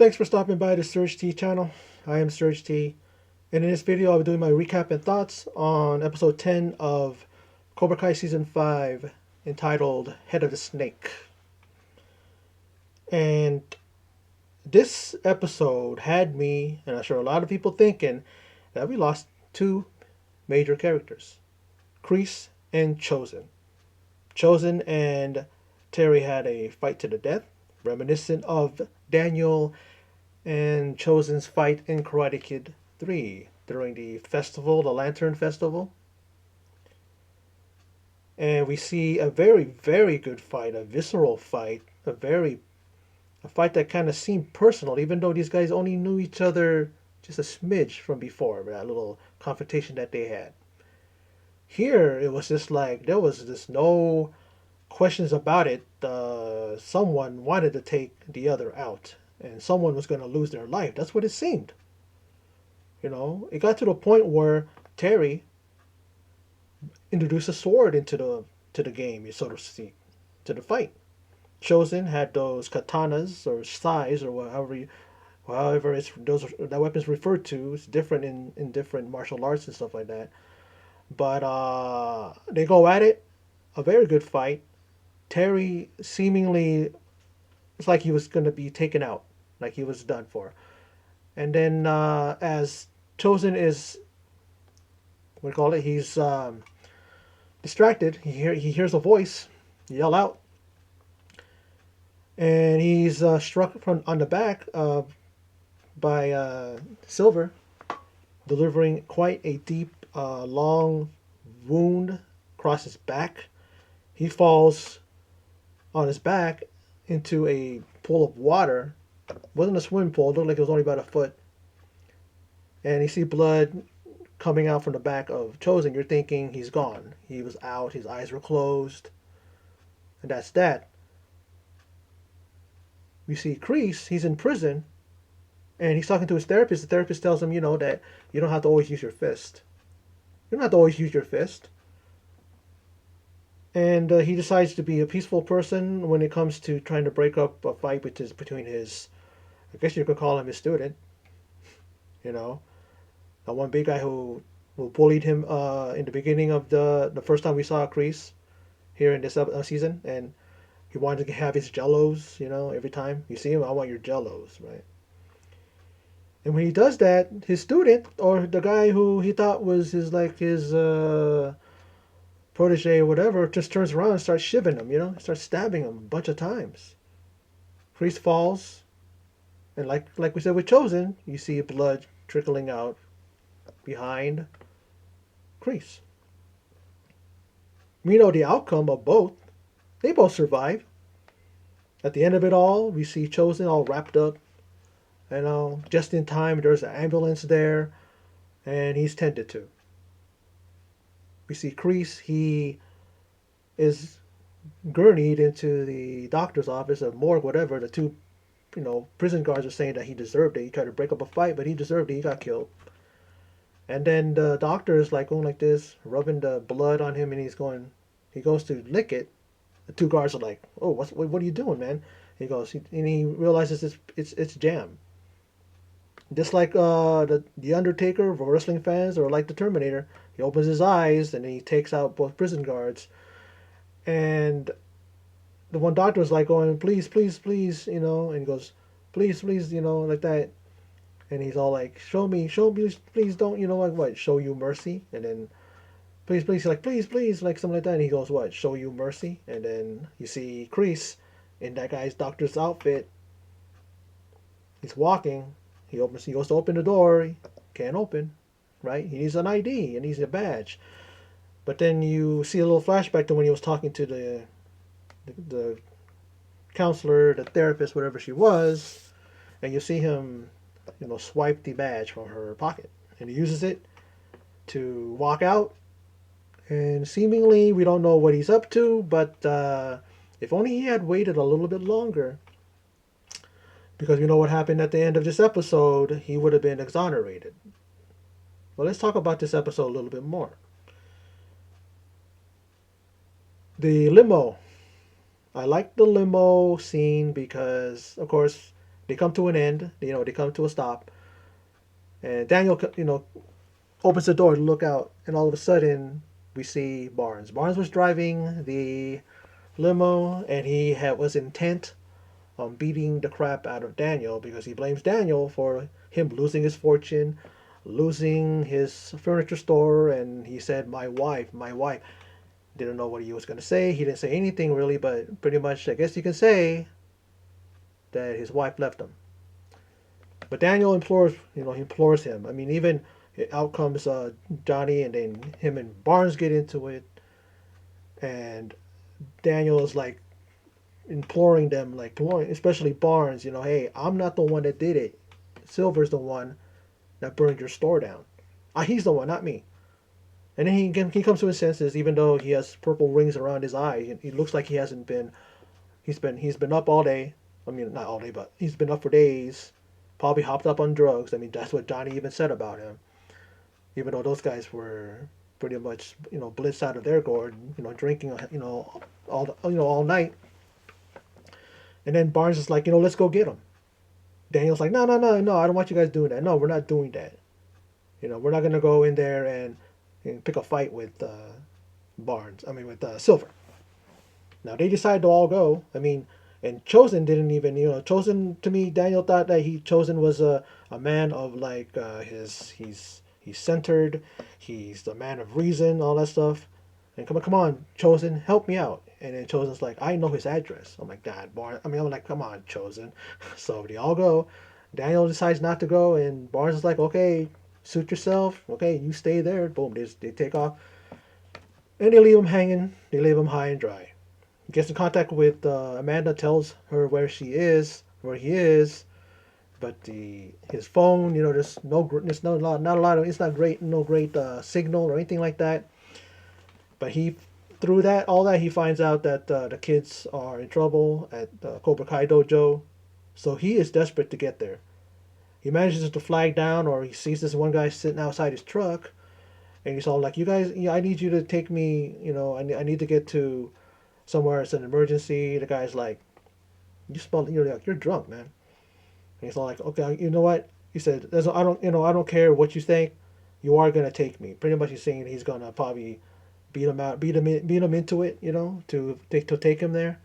Thanks for stopping by the Surge T channel. I am Surge T, and in this video I'll be doing my recap and thoughts on episode 10 of Cobra Kai Season 5, entitled Head of the Snake. And this episode had me, and I'm sure a lot of people, thinking that we lost two major characters, Kreese and Chosen. Chosen and Terry had a fight to the death, reminiscent of Daniel and Chosen's fight in Karate Kid 3 during the festival, the Lantern Festival. And we see a very, very good fight, a visceral fight, a fight that kind of seemed personal, even though these guys only knew each other just a smidge from before, that little confrontation that they had. Here, it was just like there was just no questions about it. Someone wanted to take the other out, and someone was going to lose their life. That's what it seemed. It got to the point where Terry introduced a sword into the game, so to speak, to the fight. Chosen had those katanas or sais or however that weapon's referred to. It's different in different martial arts and stuff like that. But they go at it. A very good fight. Terry seemingly, it's like he was going to be taken out, like he was done for. And then as Chosen is, what do you call it? He's distracted. He hears a voice yell out, and he's struck from on the back by Silver, delivering quite a deep, long wound across his back. He falls on his back into a pool of water. It wasn't a swimming pool. It looked like it was only about a foot. And you see blood coming out from the back of Chosen. You're thinking he's gone. He was out. His eyes were closed. And that's that. We see Kreese. He's in prison. And he's talking to his therapist. The therapist tells him, that you don't have to always use your fist. You don't have to always use your fist. And he decides to be a peaceful person when it comes to trying to break up a fight between his, I guess you could call him his student, that one big guy who bullied him in the beginning of the first time we saw Kreese here in this season, and he wanted to have his jellos, every time you see him, I want your jellos, right? And when he does that, his student, or the guy who he thought was his protege or whatever, just turns around and starts shivving him, starts stabbing him a bunch of times. Kreese falls, and like we said with Chosen, you see blood trickling out behind Kreese. We know the outcome of both. They both survive. At the end of it all, we see Chosen all wrapped up, just in time. There's an ambulance there, and he's tended to. We see Kreese, he is gurneyed into the doctor's office, or morgue, whatever. The two, prison guards are saying that he deserved it. He tried to break up a fight, but he deserved it. He got killed. And then the doctor is like going like this, rubbing the blood on him, and he goes to lick it. The two guards are like, "Oh, what are you doing, man?" He goes, and he realizes it's jam. Just like the Undertaker for wrestling fans, or like the Terminator, he opens his eyes and he takes out both prison guards. And the one doctor is like going, "Please, please, please," and he goes, "Please, please," like that. And he's all like, show me, please don't, like what, show you mercy. And then, please, please, like, please, like something like that. And he goes, what, show you mercy? And then you see Kreese in that guy's doctor's outfit. He's walking. He goes to open the door. He can't open, right? He needs an ID. He needs a badge. But then you see a little flashback to when he was talking to the counselor, the therapist, whatever she was, and you see him, swipe the badge from her pocket, and he uses it to walk out. And seemingly, we don't know what he's up to, but if only he had waited a little bit longer, because you know what happened at the end of this episode, he would have been exonerated. Well, let's talk about this episode a little bit more. The limo. I like the limo scene because, of course, They come to an end. They come to a stop. And Daniel, opens the door to look out, and all of a sudden we see Barnes. Barnes was driving the limo, and was intent on beating the crap out of Daniel because he blames Daniel for him losing his fortune, losing his furniture store, and he said, "My wife, my wife." Didn't know what he was going to say. He didn't say anything really, but pretty much, I guess you can say that his wife left him. But Daniel he implores him. I mean, even out comes Johnny, and then him and Barnes get into it, and Daniel is like imploring them, like, especially Barnes, hey, I'm not the one that did it. Silver's the one that burned your store down. He's the one, not me. And then he comes to his senses, even though he has purple rings around his eye. He looks like he hasn't been. He's been up all day. I mean, not all day, but he's been up for days. Probably hopped up on drugs. I mean, that's what Johnny even said about him. Even though those guys were pretty much blitzed out of their gourd, drinking all night. And then Barnes is like, let's go get him. Daniel's like, no, no, no, no, I don't want you guys doing that. No, we're not doing that. We're not gonna go in there and pick a fight with Barnes. I mean, with Silver. Now they decide to all go. I mean, and Chosen didn't even, Chosen, to me, Daniel thought that Chosen was a man of like he's centered, he's the man of reason, all that stuff. And come on, Chosen, help me out. And then Chosen's like, I know his address. I'm like, God, Barnes. I mean, I'm like, come on, Chosen. So they all go. Daniel decides not to go, and Barnes is like, okay, suit yourself. Okay, you stay there. Boom, they take off. And they leave him hanging. They leave him high and dry. He gets in contact with Amanda, tells her where she is, where he is. But his phone, there's not a lot of, it's not great, no great signal or anything like that. But through all that, he finds out that the kids are in trouble at Cobra Kai Dojo. So he is desperate to get there. He manages to flag down, or he sees this one guy sitting outside his truck, and he's all like, "You guys, I need you to take me. I need to get to somewhere. It's an emergency." The guy's like, you're drunk, man." And he's all like, "Okay, you know what?" He said, I don't care what you think. You are gonna take me." Pretty much, he's saying he's gonna probably beat him into it, to take him there,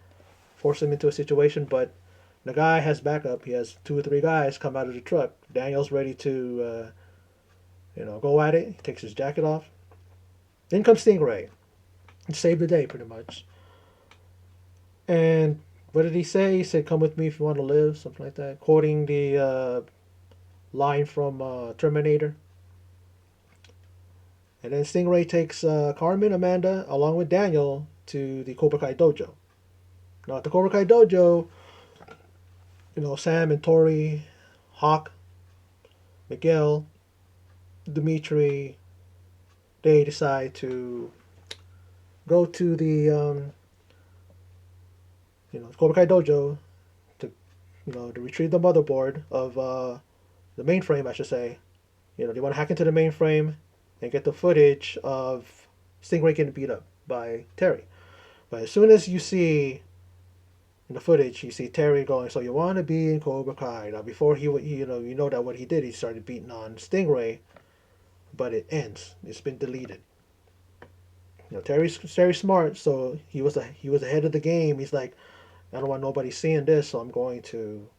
force him into a situation. But the guy has backup. He has 2 or 3 guys come out of the truck. Daniel's ready to, go at it. He takes his jacket off. Then comes Stingray and save the day, pretty much. And what did he say? He said, "Come with me if you want to live," something like that, quoting the line from Terminator. And then Stingray takes Carmen, Amanda, along with Daniel, to the Cobra Kai Dojo. Now, at the Cobra Kai Dojo, Sam and Tori, Hawk, Miguel, Dimitri, they decide to go to the Cobra Kai Dojo to to retrieve the motherboard of the mainframe, I should say. They want to hack into the mainframe and get the footage of Stingray getting beat up by Terry. But as soon as you see in the footage, you see Terry going, "So you want to be in Cobra Kai?" Now, before you know that what he did, he started beating on Stingray, but it ends. It's been deleted. Terry's very smart, so he was ahead of the game. He's like, "I don't want nobody seeing this, so I'm going to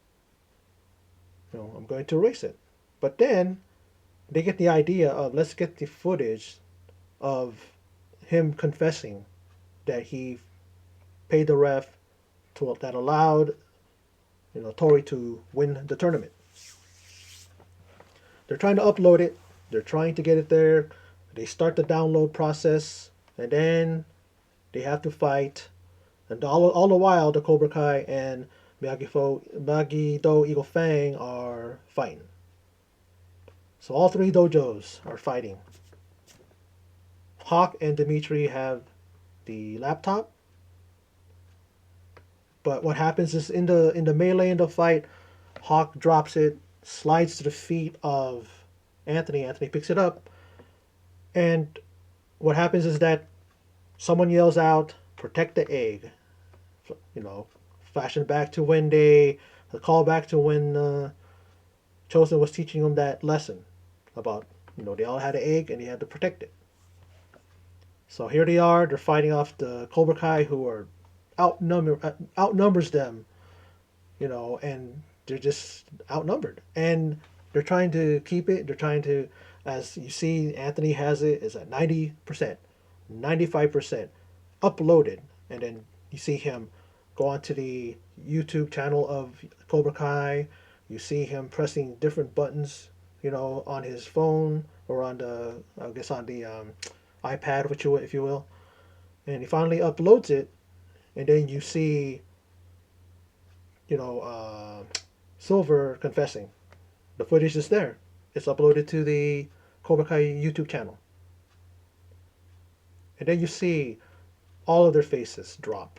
erase it." But then they get the idea of, let's get the footage of him confessing that he paid the ref that allowed Tori to win the tournament. They're trying to upload it. They're trying to get it there. They start the download process, and then they have to fight. And all the while, the Cobra Kai and Miyagi-Do Eagle Fang are fighting. So all 3 dojos are fighting. Hawk and Dimitri have the laptop. But what happens is, in the melee, in the fight, Hawk drops it, slides to the feet of Anthony. Anthony picks it up, and what happens is that someone yells out, "Protect the egg!" Flashing back to when they a callback to when Chosen was teaching them that lesson about, they all had an egg and they had to protect it. So here they are. They're fighting off the Cobra Kai, who are outnumbers them, and they're just outnumbered. And they're trying to keep it. They're trying to, as you see, Anthony has it is at 90%, 95% uploaded, and then you see him go onto the YouTube channel of Cobra Kai. You see him pressing different buttons, on his phone or on the, I guess, on the iPad, which you, if you will. And he finally uploads it, and then you see, you know, uh, Silver confessing. The footage is there. It's uploaded to the Cobra Kai YouTube channel. And then you see all of their faces drop.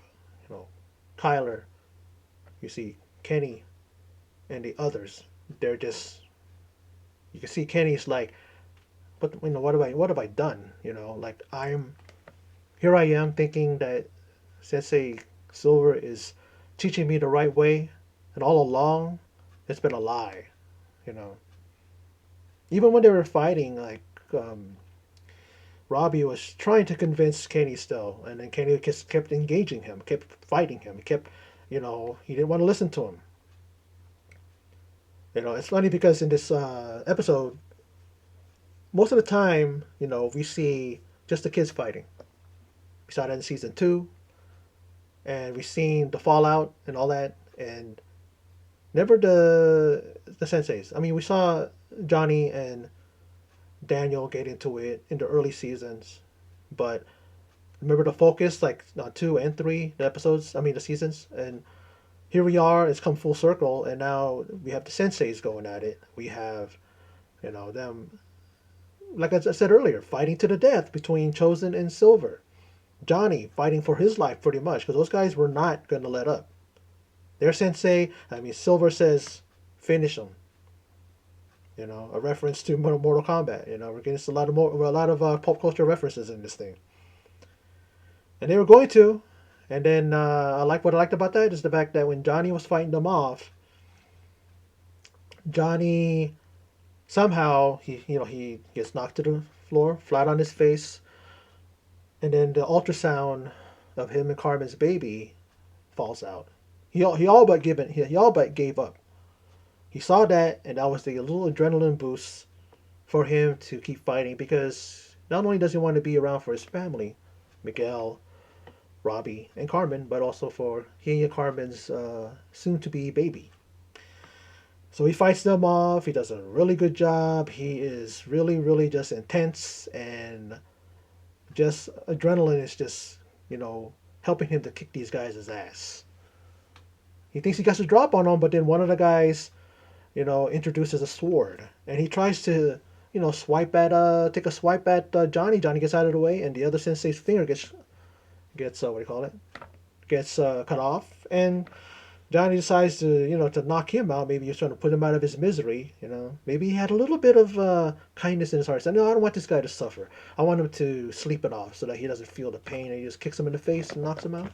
Kyler, you see Kenny, and the others. They're just, you can see Kenny's like, what have I done? Like here I am thinking that Sensei Silver is teaching me the right way, and all along it's been a lie. You know, even when they were fighting, like Robbie was trying to convince Kenny still, and then Kenny just kept engaging him, kept fighting him, he didn't want to listen to him. It's funny because in this episode, most of the time, we see just the kids fighting. We saw that in season 2, and we've seen the fallout and all that, and never the senseis. I mean, we saw Johnny and Daniel get into it in the early seasons, but remember the focus like on 2 and 3, the episodes. I mean the seasons, and here we are. It's come full circle, and now we have the senseis going at it. We have, them, like I said earlier, fighting to the death between Chosen and Silver. Johnny fighting for his life pretty much because those guys were not going to let up. Their sensei, I mean, Silver says, finish them. A reference to Mortal Kombat. We're getting a lot of pop culture references in this thing. And they were going to, and then what I liked about that is the fact that when Johnny was fighting them off, Johnny somehow he gets knocked to the floor, flat on his face, and then the ultrasound of him and Carmen's baby falls out. He all but gave up. He saw that, and that was the little adrenaline boost for him to keep fighting because not only does he want to be around for his family, Miguel, Robbie, and Carmen, but also for he and Carmen's soon-to-be baby. So he fights them off. He does a really good job. He is really, really just intense, and just adrenaline is just, helping him to kick these guys' ass. He thinks he got a drop on them, but then one of the guys, introduces a sword, and he tries to, take a swipe at Johnny. Johnny gets out of the way, and the other sensei's finger gets what do you call it? Gets cut off, and Johnny decides to knock him out. Maybe he's trying to put him out of his misery. Maybe he had a little bit of kindness in his heart. He said, no, I don't want this guy to suffer. I want him to sleep it off so that he doesn't feel the pain, and he just kicks him in the face and knocks him out.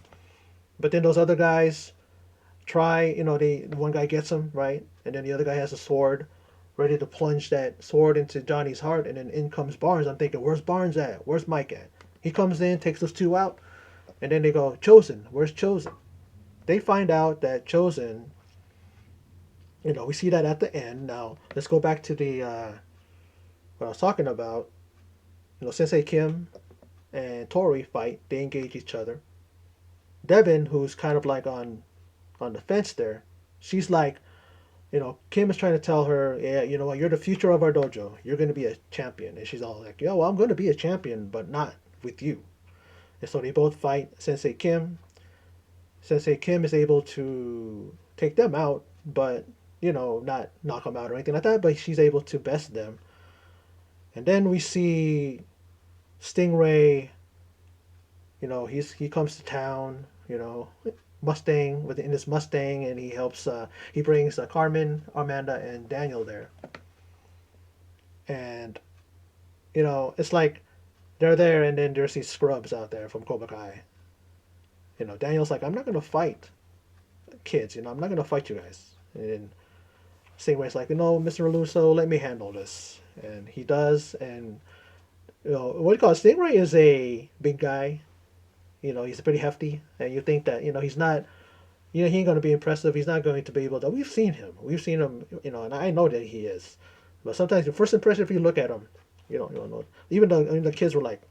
But then those other guys try, one guy gets him, right? And then the other guy has a sword, ready to plunge that sword into Johnny's heart, and then in comes Barnes. I'm thinking, where's Barnes at? Where's Mike at? He comes in, takes those two out, and then they go, Chosen, where's Chosen? They find out that Chosen, we see that at the end. Now, let's go back to the, what I was talking about. Sensei Kim and Tori fight. They engage each other. Devin, who's kind of like on the fence there, she's like, Kim is trying to tell her, yeah, you know what, you're the future of our dojo. You're going to be a champion. And she's all like, yeah, well, I'm going to be a champion, but not with you. And so they both fight Sensei Kim. Sensei Kim is able to take them out, but, not knock them out or anything like that, but she's able to best them. And then we see Stingray, he comes to town, Mustang in his Mustang, and he brings Carmen, Amanda, and Daniel there. And it's like they're there, and then there's these scrubs out there from Cobra Kai. Daniel's like, I'm not gonna fight kids, I'm not gonna fight you guys. And then Stingray's like, Mr. Russo, let me handle this, and he does. And what do you call it? Stingray is a big guy. He's pretty hefty, and you think that he's not. He ain't going to be impressive. He's not going to be able to. We've seen him. We've seen him. And I know that he is. But sometimes the first impression, if you look at him, you don't know. Even the kids were like,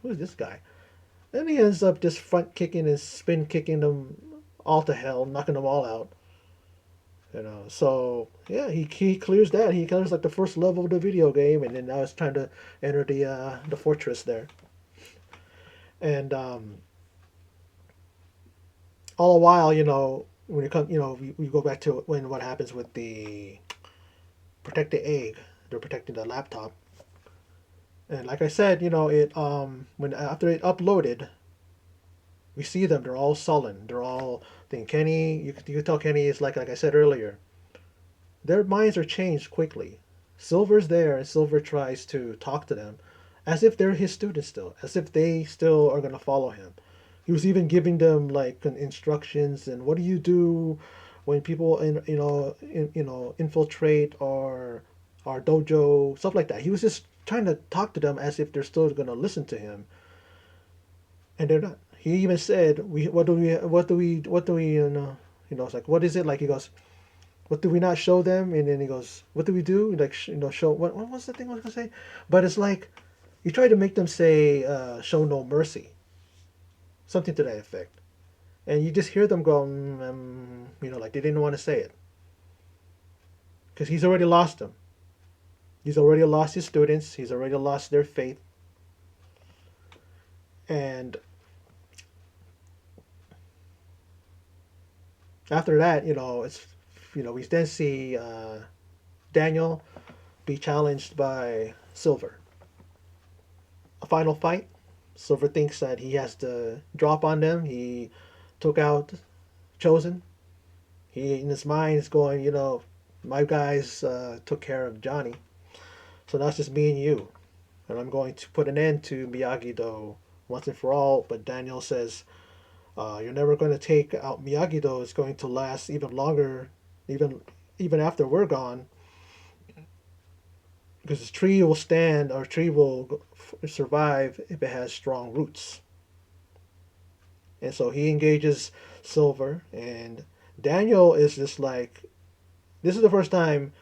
"Who is this guy?" And he ends up just front kicking and spin kicking them all to hell, knocking them all out. So yeah, he clears that. He clears like the first level of the video game, and then now it's time to enter the fortress there. And all the while, when you come, we go back to what happens with the protect the egg. They're protecting the laptop, and like I said, it when after it uploaded, we see them. They're all sullen. They're all thinking Kenny. You can tell Kenny is like I said earlier. Their minds are changed quickly. Silver's there, and Silver tries to talk to them, as if they're his students still, as if they still are gonna follow him. He was even giving them like instructions and what do you do when people infiltrate our dojo, stuff like that. He was just trying to talk to them as if they're still gonna listen to him, and they're not. He even said, "We what do we it's like what is it like?" He goes, "What do we not show them?" And then he goes, "What do we do?" Like show what was the thing I was gonna say? But it's like he tried to make them say, "Show no mercy," something to that effect, and you just hear them go, like they didn't want to say it because he's already lost them. He's already lost his students. He's already lost their faith, and after that, it's we then see Daniel be challenged by Silver. A final fight. Silver thinks that he has to drop on them. He took out Chosen. He in his mind is going, my guys took care of Johnny, so now it's just me and you, and I'm going to put an end to Miyagi-Do once and for all. But Daniel says, you're never going to take out Miyagi-Do. It's going to last even longer, even after we're gone, because this tree will stand, or tree will survive if it has strong roots. And so he engages Silver, and Daniel is just like, this is the first time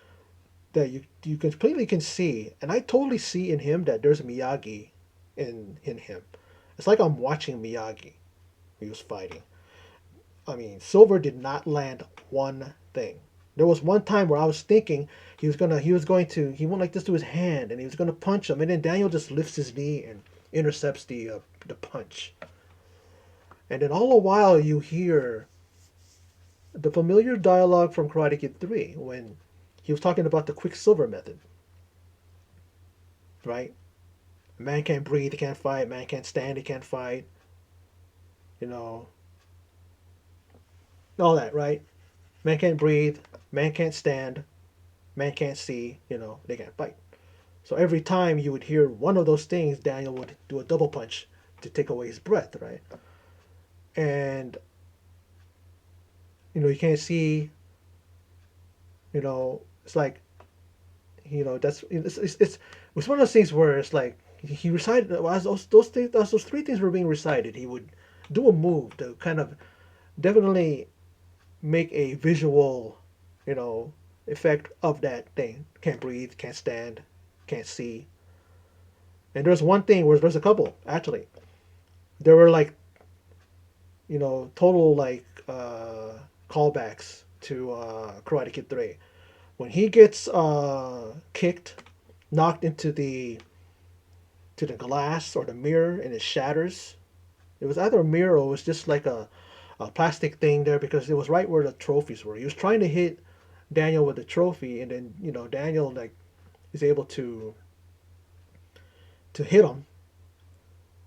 that you completely can see, and I totally see in him that there's Miyagi in him. It's like I'm watching Miyagi. He was fighting. I mean, Silver did not land one thing. There was one time where I was thinking he went like this to his hand, and he was gonna punch him, and then Daniel just lifts his knee and intercepts the punch. And then all the while you hear the familiar dialogue from Karate Kid 3 when he was talking about the Quicksilver method, right? Man can't breathe, he can't fight. Man can't stand, he can't fight. You know, all that, right? Man can't breathe, man can't stand, man can't see. They can't fight. So every time you would hear one of those things, Daniel would do a double punch to take away his breath, right? And you can't see. It's like that's it's one of those things where it's like he recited as those things, as those three things were being recited, he would do a move to kind of definitely make a visual, effect of that thing. Can't breathe, can't stand, can't see. And there's one thing where there's a couple actually. There were like, total like callbacks to Karate Kid 3. When he gets kicked, knocked into the glass or the mirror and it shatters. It was either a mirror or it was just like a plastic thing there because it was right where the trophies were. He was trying to hit Daniel with the trophy, and then Daniel like is able to hit him,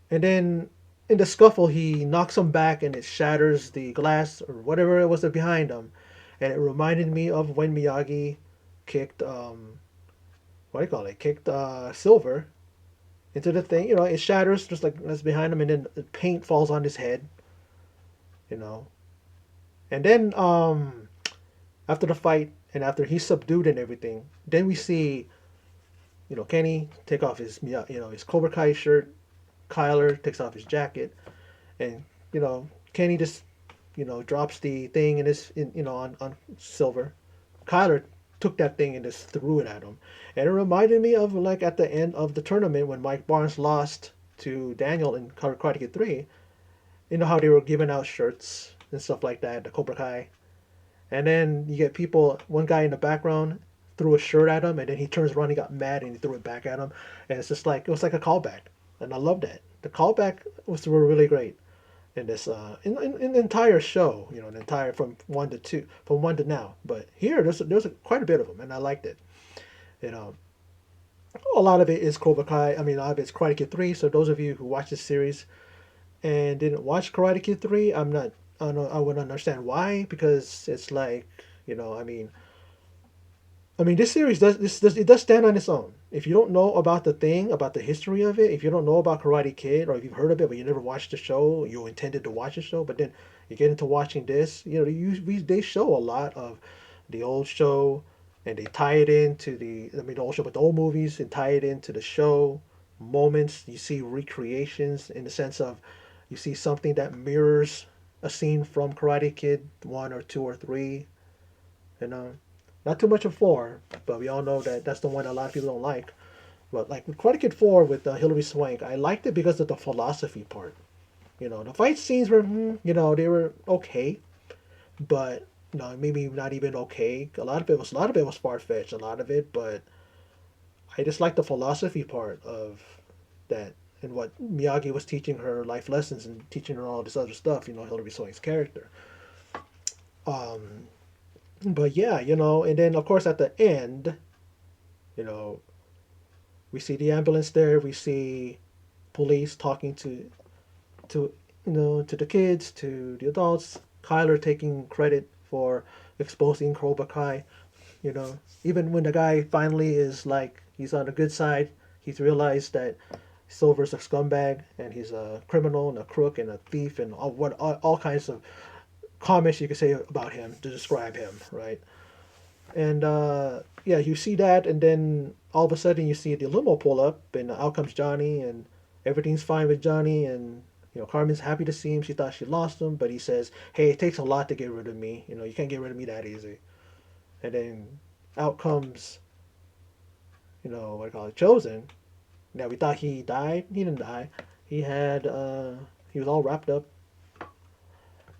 and then in the scuffle he knocks him back and it shatters the glass or whatever it was behind him, and it reminded me of when Miyagi kicked what do you call it? Kicked Silver into the thing. It shatters just like that's behind him, and then the paint falls on his head. You know, and then after the fight and after he's subdued and everything, then we see Kenny take off his his Cobra Kai shirt. Kyler takes off his jacket, and Kenny just drops the thing in his on Silver. Kyler took that thing and just threw it at him, and it reminded me of like at the end of the tournament when Mike Barnes lost to Daniel in Karate Kid 3. You know how they were giving out shirts and stuff like that, the Cobra Kai. And then you get people, one guy in the background threw a shirt at him, and then he turns around, he got mad, and he threw it back at him. And it's just like, it was like a callback. And I love that. The callback were really great in this, in the entire show, the entire from 1 to 2, from 1 to now. But here, there's quite a bit of them, and I liked it. You know, a lot of it is Cobra Kai. I mean, a lot of it's Karate Kid 3. So those of you who watch this series and didn't watch Karate Kid 3, I don't know, I would understand why, because it's like, this series does it does stand on its own. If you don't know about the thing, about the history of it, if you don't know about Karate Kid, or if you've heard of it but you never watched the show, you intended to watch the show, but then you get into watching this, they show a lot of the old show, and they tie it into the old show, but the old movies, and tie it into the show moments. You see recreations in the sense of you see something that mirrors a scene from Karate Kid 1 or 2 or 3. You know, not too much of 4, but we all know that that's the one a lot of people don't like. But like with Karate Kid 4 with Hilary Swank, I liked it because of the philosophy part. The fight scenes were, they were okay, but maybe not even okay. A lot of it was far fetched, a lot of it, but I just like the philosophy part of that and what Miyagi was teaching her life lessons and teaching her all this other stuff. Hilary Swank's character. Um, but yeah, and then of course at the end, you know, we see the ambulance there. We see police talking to the kids, to the adults. Kyler taking credit for exposing Cobra Kai. Even when the guy finally is like he's on the good side, he's realized that Silver's a scumbag and he's a criminal and a crook and a thief and all kinds of comments you could say about him to describe him, right? And yeah, you see that, and then all of a sudden you see the limo pull up, and out comes Johnny, and everything's fine with Johnny, and Carmen's happy to see him. She thought she lost him, but he says, "Hey, it takes a lot to get rid of me. You can't get rid of me that easy." And then out comes, what I call it, Chosen. Now we thought he died. He didn't die. He had he was all wrapped up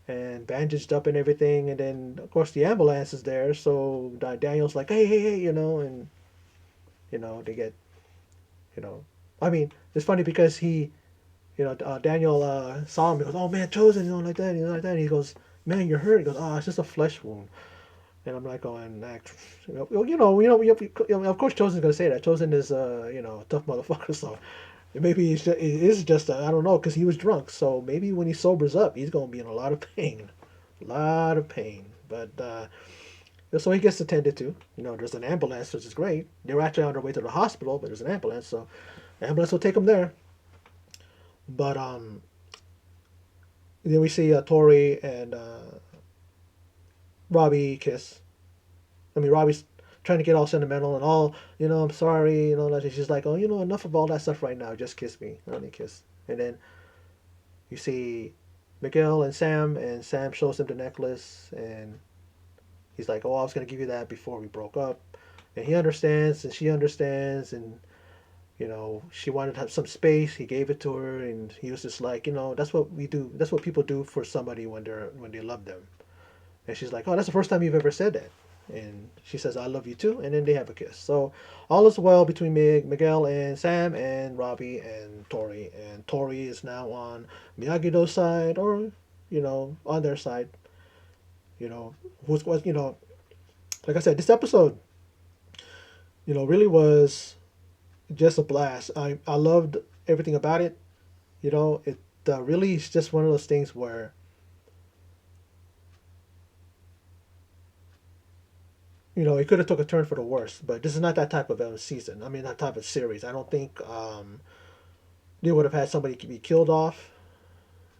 and bandaged up and everything. And then of course the ambulance is there. So Daniel's like, hey, hey, hey, and they get, you know, I mean, it's funny because Daniel saw him. He goes, "Oh man, Chosen," like that, like that. And he goes, "Man, you're hurt." He goes, "Oh, it's just a flesh wound." And I'm like going, of course Chosen's gonna say that. Chosen is a tough motherfucker, so maybe it is just I don't know, because he was drunk. So maybe when he sobers up, he's gonna be in a lot of pain, a lot of pain. But so he gets attended to. There's an ambulance, which is great. They were actually on their way to the hospital, but there's an ambulance, so the ambulance will take him there. But then we see Tori and Robbie kiss. I mean, Robbie's trying to get all sentimental and all, I'm sorry, like she's like, "Oh, enough of all that stuff right now. Just kiss me." And they kiss. And then you see Miguel and Sam shows him the necklace, and he's like, "Oh, I was gonna give you that before we broke up." And he understands, and she understands, and she wanted to have some space. He gave it to her, and he was just like, that's what we do. That's what people do for somebody when they love them. And she's like, "Oh, that's the first time you've ever said that." And she says, "I love you too." And then they have a kiss. So all is well between Miguel and Sam and Robbie and Tori. And Tori is now on Miyagi-Do's side, or on their side. Who's was like I said, this episode really was just a blast. I loved everything about it. It really is just one of those things where it could have took a turn for the worse, but this is not that type of season. I mean, that type of series. I don't think they would have had somebody be killed off.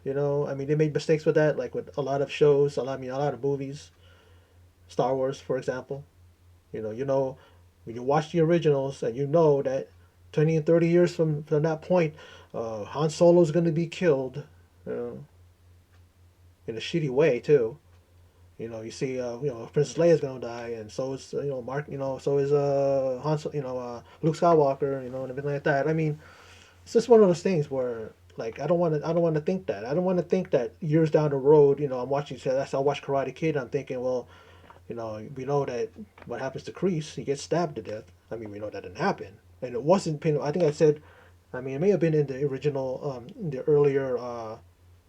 I mean, they made mistakes with that, like with a lot of shows, a lot of movies. Star Wars, for example. When you watch the originals and you know that 20 and 30 years from that point, Han Solo's going to be killed, you know, in a shitty way too. You see, Princess Leia's gonna die, and so is, Mark, so is Luke Skywalker, and everything like that. I mean, it's just one of those things where, like, I don't want to think that. I don't want to think that years down the road, I'm watching. I watch Karate Kid. I'm thinking, well, we know that what happens to Kreese, he gets stabbed to death. I mean, we know that didn't happen, and it wasn't. I think I said, I mean, it may have been in the original, in the earlier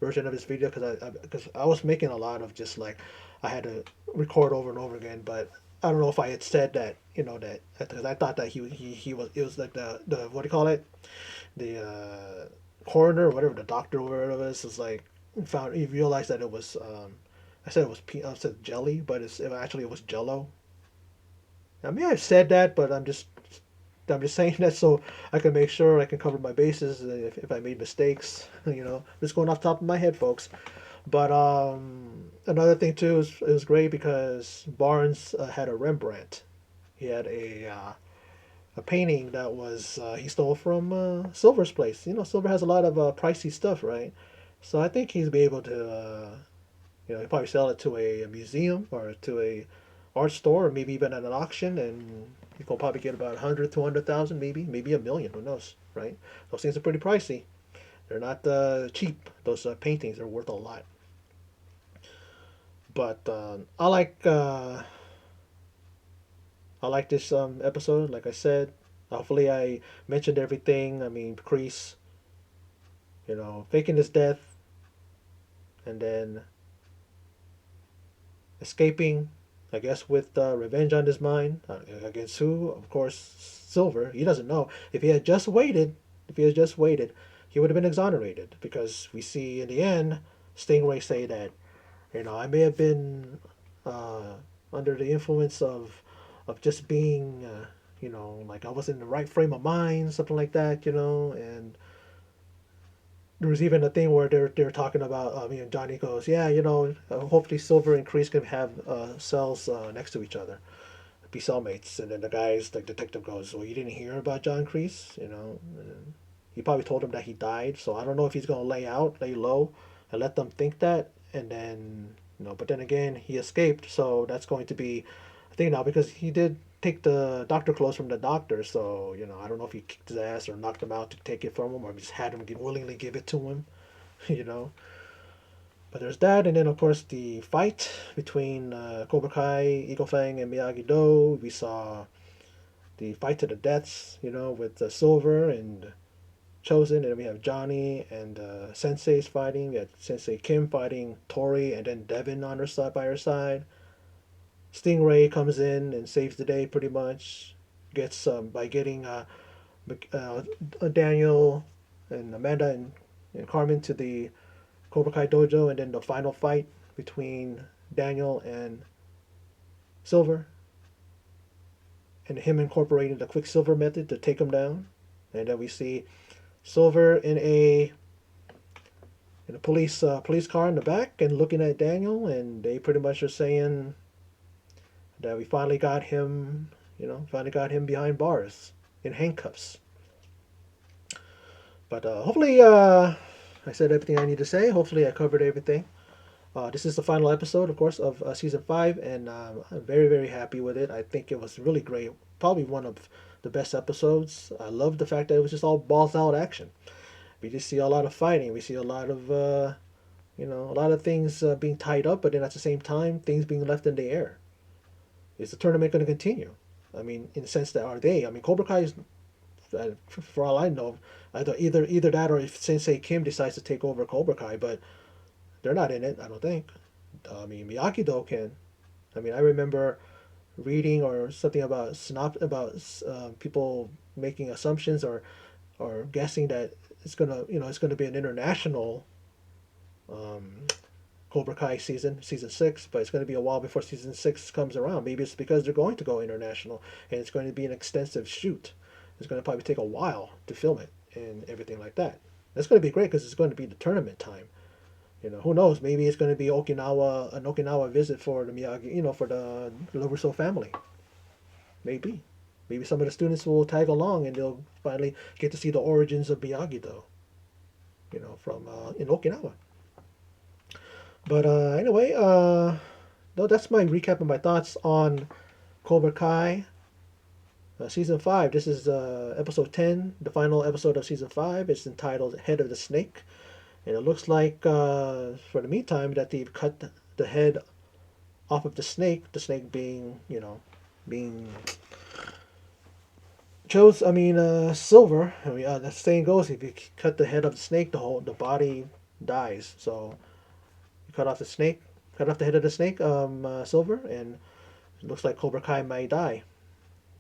version of this video, because I was making a lot of just like I had to record over and over again, but I don't know if I had said that, that because I thought that he was, it was like the what do you call it, the coroner or whatever, the doctor or whatever it was like, found, he realized that it was I said it was I said jelly, but it was Jello. I may have said that, but I'm just saying that so I can make sure I can cover my bases if I made mistakes. Just going off the top of my head, folks. But another thing too is it was great because Barnes had a Rembrandt. He had a painting that was he stole from Silver's place. Silver has a lot of pricey stuff, right? So I think he's be able to he'll probably sell it to a museum or to a art store, or maybe even at an auction, and you can probably get about 100, 200,000, maybe a million. Who knows, right? Those things are pretty pricey. They're not cheap. Those paintings are worth a lot. But I like this episode. Like I said, hopefully I mentioned everything. I mean, Kreese, faking his death and then escaping, I guess, with revenge on his mind. Against who? Of course, Silver. He doesn't know. If he had just waited, he would have been exonerated, because we see in the end Stingray say that, I may have been uh, under the influence of just being, like I was in the right frame of mind, something like that, and there was even a thing where they're talking about me and Johnny goes, yeah, hopefully Silver and Kreese can have cells next to each other, be cellmates. And then the guys, like detective, goes, well, you didn't hear about John Kreese, and he probably told him that he died. So I don't know if he's gonna lay low, and let them think that, and then but then again he escaped, so that's going to be a thing now, because he did take the doctor clothes from the doctor. So I don't know if he kicked his ass or knocked him out to take it from him, or just had him willingly give it to him, you know. But there's that, and then of course the fight between Cobra Kai, Eagle Fang, and Miyagi Do. We saw the fight to the deaths, with Silver and Chosen, and we have Johnny and Sensei's fighting. We had Sensei Kim fighting Tori, and then Devin on her side by her side. Stingray comes in and saves the day pretty much. Gets by getting uh, Daniel and Amanda and Carmen to the Cobra Kai dojo, and then the final fight between Daniel and Silver, and him incorporating the Quicksilver method to take him down. And then we see Silver in a police car in the back and looking at Daniel, and they pretty much are saying that we finally got him, behind bars in handcuffs. But hopefully, I said everything I need to say. Hopefully, I covered everything. This is the final episode, of course, of season 5, and I'm very, very happy with it. I think it was really great. Probably one of the best episodes. I love the fact that it was just all balls out action. We just see a lot of fighting. We see a lot of, a lot of things being tied up, but then at the same time, things being left in the air. Is the tournament going to continue? I mean, in the sense that, are they? I mean, Cobra Kai is, for all I know, either that, or if Sensei Kim decides to take over Cobra Kai, but they're not in it, I don't think. I mean, Miyagi-Do can. I mean, I remember reading or something about people making assumptions or guessing that it's gonna be an international um, Cobra Kai season 6, but it's going to be a while before season 6 comes around. Maybe it's because they're going to go international, and it's going to be an extensive shoot. It's going to probably take a while to film it and everything like that. That's going to be great because it's going to be the tournament time. Who knows? Maybe it's going to be an Okinawa visit for the Miyagi, for the Russo family. Maybe. Maybe some of the students will tag along and they'll finally get to see the origins of Miyagi, though. From in Okinawa. But anyway, no, that's my recap of my thoughts on Cobra Kai season 5. This is episode 10, the final episode of season 5. It's entitled Head of the Snake. And it looks like, for the meantime, that they've cut the head off of the snake being, being silver. That saying goes, if you cut the head of the snake, the body dies. So you cut off the snake, cut off the head of the snake, silver, and it looks like Cobra Kai may die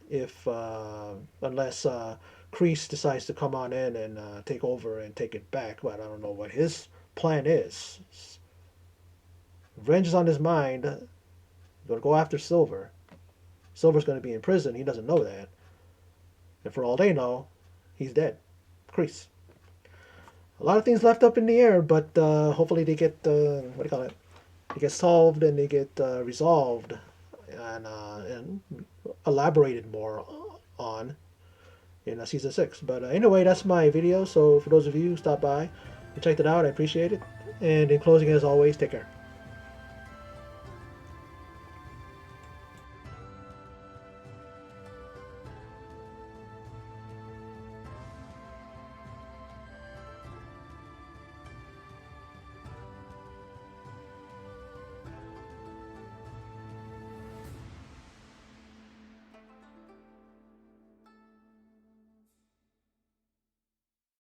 if unless Kreese decides to come on in and take over and take it back. But I don't know what his plan is. Revenge is on his mind. He's going to go after Silver. Silver's going to be in prison. He doesn't know that. And for all they know, he's dead. Kreese. A lot of things left up in the air, but hopefully they get, what do you call it? They get solved and they get resolved and elaborated more on in season 6. But anyway, that's my video. So for those of you who stopped by and checked it out, I appreciate it. And in closing, as always, take care.